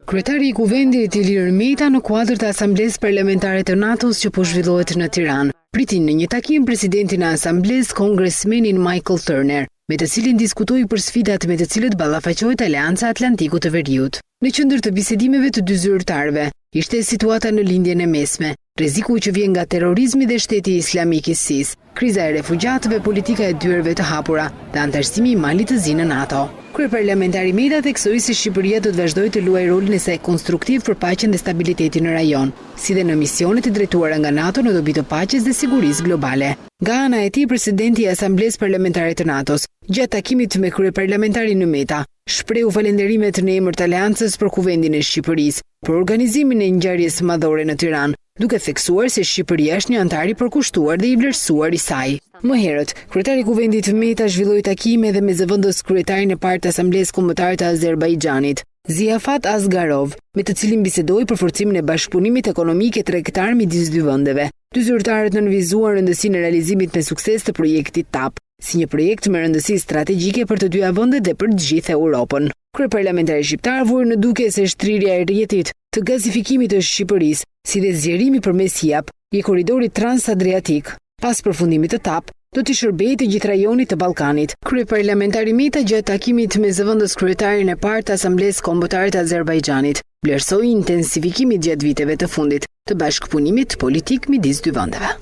Kryetari i Kuvendit Ilir Meta në kuadër të Asamblesë Parlamentare të NATO-s që po zhvillohet në Tiranë, pritin në një takim presidentin e Asamblesë, kongresmenin Michael Turner, me të cilin diskutoi për sfidat me të cilët ballafaqohet Aleanca Atlantiku të Veriut. Në qendër të bisedimeve të dy zyrtarëve ishte situata në lindjen e mesme, rreziku që vjen nga terrorizmi dhe shteti islamik ISIS, kriza e refugjatëve, politika e dyerve të hapura dhe antarësimi i Malit të Zi në NATO. Kryeparlamentari Meta theksoi se Shqipëria do të vazhdojë të luajë rolin e saj konstruktiv për paqen dhe stabilitetin në rajon, si dhe në misionet e drejtuara nga NATO në dobi të paqes dhe sigurisë globale. Nga ana e tij, presidenti i Asamblesë Parlamentare të NATO-s, gjatë takimit me kryeparlamentarin Meta, shprehu falënderimet në emër të Aleancës për Kuvendin e Shqipërisë për organizimin e ngjarjes madhore në Tiranë, duke theksuar se Shqipëria është një antar i përkushtuar dhe i vlerësuar i saj. Më herët, kryetari i Kuvendit Meta zhvilloi takime edhe me zëvendës kryetarin e parë të Asamblesë Kombëtare të Azerbajxhanit, Ziafat Asgarov, me të cilin bisedoi për forcimin e bashkëpunimit ekonomik e tregtar midis dy vendeve. Dy zyrtarët nënvizuan rëndësinë e realizimit me sukses të projektit TAP, si një projekt me rëndësi strategjike për të dyja vendet dhe për të gjithë Europën. Kryeparlamentari shqiptar vuri në duke se shtrirja e rrjetit të gazifikimit të Shqipërisë, si dhe zgjerimi përmes HIAP i korridorit transadriatik, pas përfundimit të TAP, do t'i shërbejë të gjithë rajonit të Ballkanit. Kryeparlamentari Meta gjatë takimit me zëvendës kryetarin e parë të Asamblesë Kombëtare të Azerbajxhanit vlerësoi intensifikimin gjatë viteve të fundit të bashkëpunimit politik midis dy vendeve.